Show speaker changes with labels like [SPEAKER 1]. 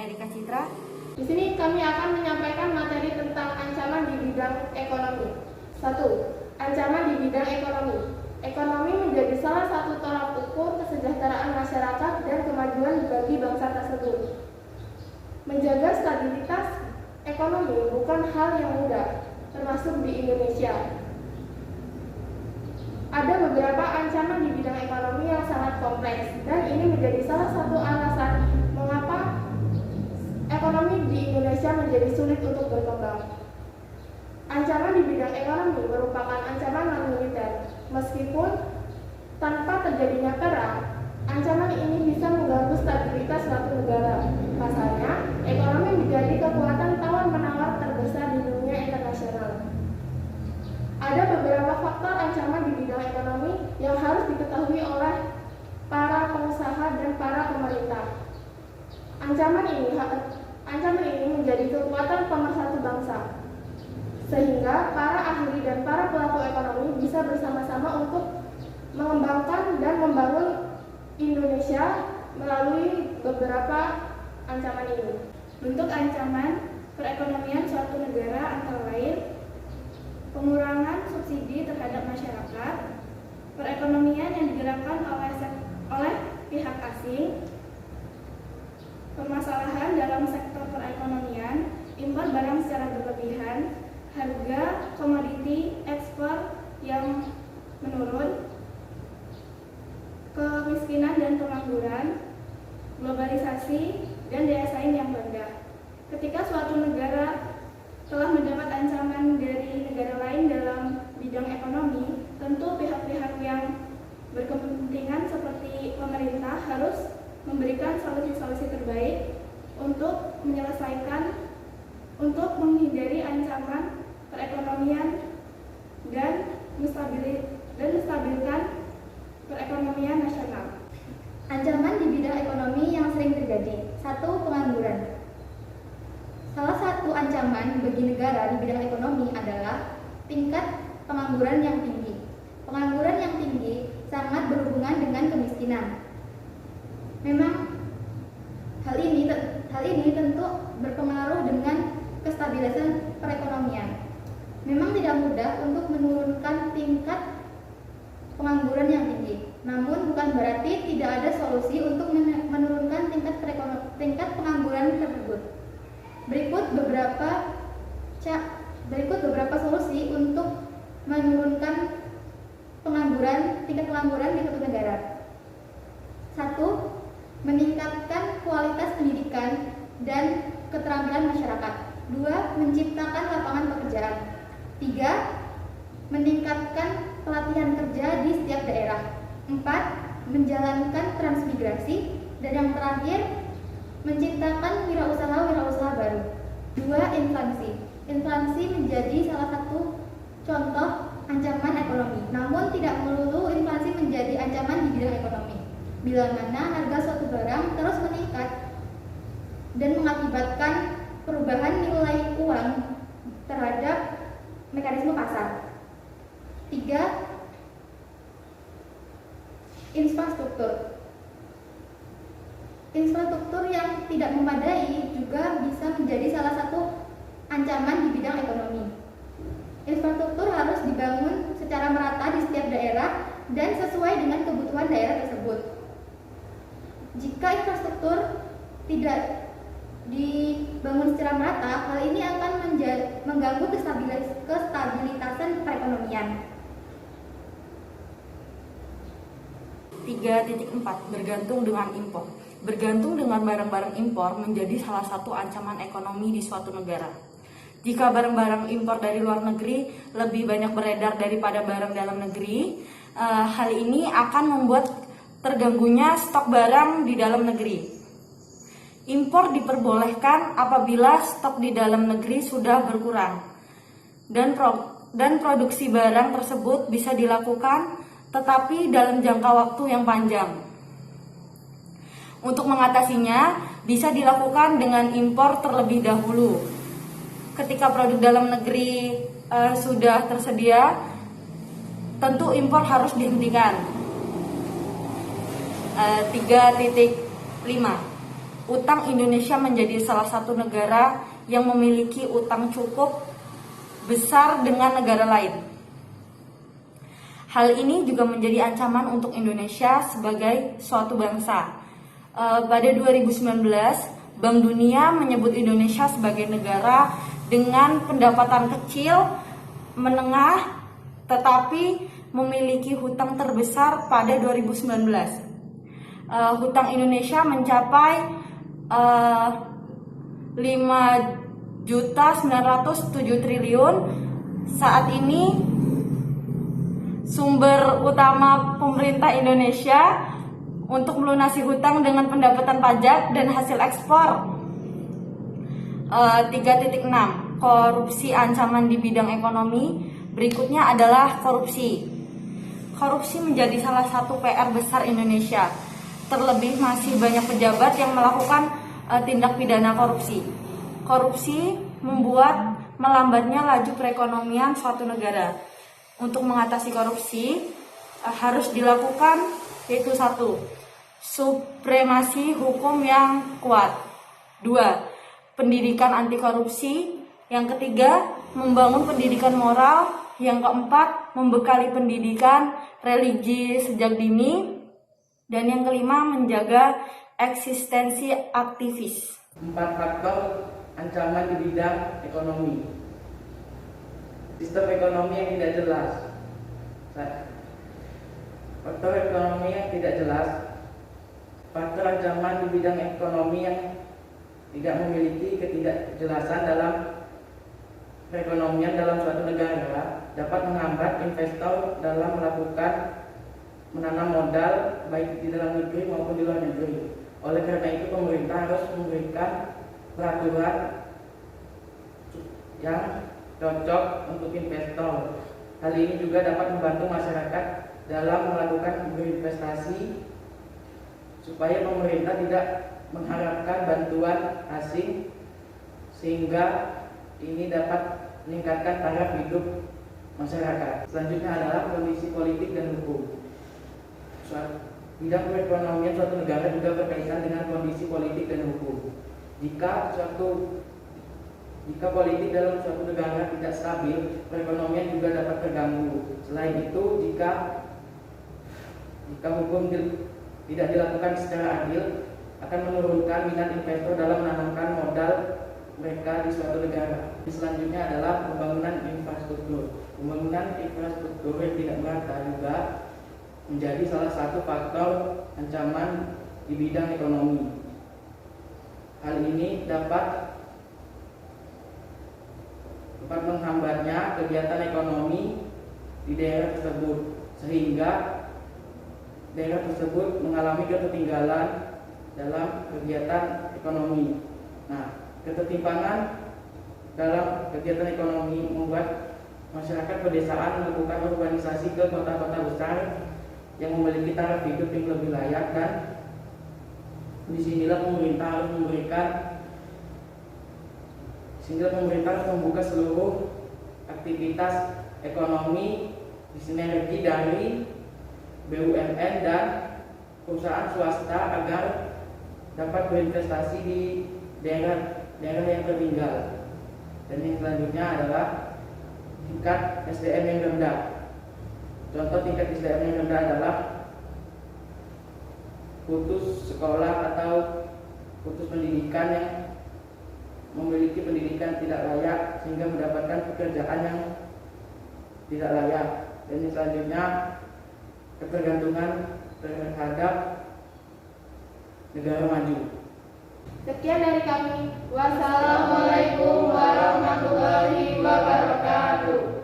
[SPEAKER 1] Erika Citra.
[SPEAKER 2] Di sini kami akan menyampaikan materi tentang ancaman di bidang ekonomi. 1. Ancaman di bidang ekonomi. Ekonomi menjadi salah satu tolak ukur kesejahteraan masyarakat dan kemajuan bagi bangsa tersebut. Menjaga stabilitas ekonomi bukan hal yang mudah, termasuk di Indonesia. Ada beberapa ancaman di bidang ekonomi yang sangat kompleks, dan ini menjadi salah satu alasan mengapa ekonomi di Indonesia menjadi sulit untuk berkembang. Ancaman di bidang ekonomi merupakan ancaman non-militer. Meskipun tanpa terjadinya perang, ancaman ini bisa mengganggu stabilitas suatu negara. Pasalnya, ekonomi menjadi kekuatan tawar-menawar terbesar di dunia internasional. Ada beberapa faktor ancaman di bidang ekonomi yang harus diketahui oleh para pengusaha dan para pemerintah. Ancaman ini menjadi kekuatan pemersatu bangsa, sehingga para ahli dan para pelaku ekonomi bisa bersama-sama untuk mengembangkan dan membangun Indonesia melalui beberapa ancaman ini.
[SPEAKER 3] Bentuk ancaman perekonomian suatu negara antara lain pengurangan subsidi terhadap masyarakat, perekonomian yang digerakkan oleh pihak asing, permasalahan dalam sektor perekonomian, impor barang secara berlebihan, harga komoditi ekspor yang menurun, kemiskinan dan pengangguran, globalisasi, dan daya saing yang rendah. Ketika suatu negara telah mendapat ancaman dari negara lain dalam bidang ekonomi, tentu pihak-pihak yang berkepentingan seperti pemerintah harus memberikan solusi-solusi terbaik untuk menghindari ancaman perekonomian dan menstabilkan perekonomian nasional.
[SPEAKER 4] Ancaman di bidang ekonomi yang sering terjadi. 1. Pengangguran. Salah satu ancaman bagi negara di bidang ekonomi adalah tingkat pengangguran yang tinggi. Pengangguran yang tinggi sangat berhubungan dengan kemiskinan. Memang hal ini tentu berpengaruh dengan kestabilan perekonomian. Memang tidak mudah untuk menurunkan tingkat pengangguran yang tinggi. Namun bukan berarti tidak ada solusi untuk menurunkan tingkat pengangguran tersebut. Berikut beberapa solusi untuk menurunkan tingkat pengangguran di suatu negara. 1. Meningkatkan kualitas pendidikan dan keterampilan masyarakat. 2. Menciptakan lapangan pekerjaan. 3. Meningkatkan pelatihan kerja di setiap daerah. 4. Menjalankan transmigrasi. Dan yang terakhir, menciptakan wirausaha baru. 2. Inflasi. Inflasi menjadi salah satu contoh ancaman ekonomi. Namun tidak melulu inflasi menjadi ancaman di bidang ekonomi. Bila mana harga suatu barang terus meningkat dan mengakibatkan perubahan nilai uang terhadap mekanisme pasar. 3. Infrastruktur. Infrastruktur yang tidak memadai juga bisa menjadi salah satu ancaman di bidang ekonomi. Infrastruktur harus dibangun secara merata di setiap daerah dan sesuai dengan kebutuhan daerah tersebut. Jika infrastruktur tidak dibangun secara merata, hal ini akan mengganggu kestabilitasan perekonomian.
[SPEAKER 1] 3.4 Bergantung dengan impor. Bergantung dengan barang-barang impor menjadi salah satu ancaman ekonomi di suatu negara. Jika barang-barang impor dari luar negeri lebih banyak beredar daripada barang dalam negeri, hal ini akan membuat terganggunya stok barang di dalam negeri. Impor diperbolehkan apabila stok di dalam negeri sudah berkurang dan produksi barang tersebut bisa dilakukan tetapi dalam jangka waktu yang panjang. Untuk mengatasinya, bisa dilakukan dengan impor terlebih dahulu. Ketika produk dalam negeri sudah tersedia, tentu impor harus dihentikan. 3.5 utang Indonesia menjadi salah satu negara yang memiliki utang cukup besar dengan negara lain. Hal ini juga menjadi ancaman untuk Indonesia sebagai suatu bangsa. Pada 2019, Bank Dunia menyebut Indonesia sebagai negara dengan pendapatan kecil, menengah, tetapi memiliki hutang terbesar pada 2019. Hutang Indonesia mencapai 5.907 triliun. Saat ini sumber utama pemerintah Indonesia untuk melunasi hutang dengan pendapatan pajak dan hasil ekspor. 3.6 Korupsi ancaman di bidang ekonomi. Berikutnya adalah korupsi. Korupsi menjadi salah satu PR besar Indonesia. Terlebih masih banyak pejabat yang melakukan tindak pidana korupsi. Korupsi membuat melambatnya laju perekonomian suatu negara. Untuk mengatasi korupsi harus dilakukan yaitu 1. Supremasi hukum yang kuat. 2. Pendidikan anti korupsi. Yang ketiga, membangun pendidikan moral. Yang keempat, membekali pendidikan religi sejak dini. Dan yang kelima, menjaga eksistensi aktivis.
[SPEAKER 5] 4 faktor ancaman di bidang ekonomi. Sistem ekonomi yang tidak jelas. Faktor ekonomi yang tidak jelas. Faktor ancaman di bidang ekonomi yang tidak memiliki ketidakjelasan dalam perekonomian dalam suatu negara dapat menghambat investor dalam melakukan menanam modal baik di dalam negeri maupun di luar negeri. Oleh karena itu pemerintah harus memberikan peraturan yang cocok untuk investor. Hal ini juga dapat membantu masyarakat dalam melakukan berinvestasi supaya pemerintah tidak mengharapkan bantuan asing, sehingga ini dapat meningkatkan taraf hidup masyarakat. Selanjutnya adalah kondisi politik dan hukum. Bidang perekonomian suatu negara juga berkaitan dengan kondisi politik dan hukum. Jika politik dalam suatu negara tidak stabil, perekonomian juga dapat terganggu. Selain itu, jika hukum tidak dilakukan secara adil, akan menurunkan minat investor dalam menanamkan modal mereka di suatu negara. Selanjutnya adalah pembangunan infrastruktur. Pembangunan infrastruktur yang tidak merata juga menjadi salah satu faktor ancaman di bidang ekonomi. Hal ini dapat menghambatnya kegiatan ekonomi di daerah tersebut, sehingga daerah tersebut mengalami ketertinggalan dalam kegiatan ekonomi. Nah, ketertimpangan dalam kegiatan ekonomi membuat masyarakat pedesaan melakukan urbanisasi ke kota-kota besar yang memiliki taraf hidup yang lebih layak, dan disinilah pemerintah harus membuka seluruh aktivitas ekonomi sinergi dari BUMN dan perusahaan swasta agar dapat berinvestasi di daerah yang tertinggal. Dan yang selanjutnya adalah tingkat SDM yang rendah. Contoh tingkat SDM yang rendah adalah putus sekolah atau putus pendidikan yang memiliki pendidikan tidak layak sehingga mendapatkan pekerjaan yang tidak layak. Dan yang selanjutnya ketergantungan terhadap negara maju.
[SPEAKER 2] Sekian dari kami. Wassalamualaikum warahmatullahi wabarakatuh.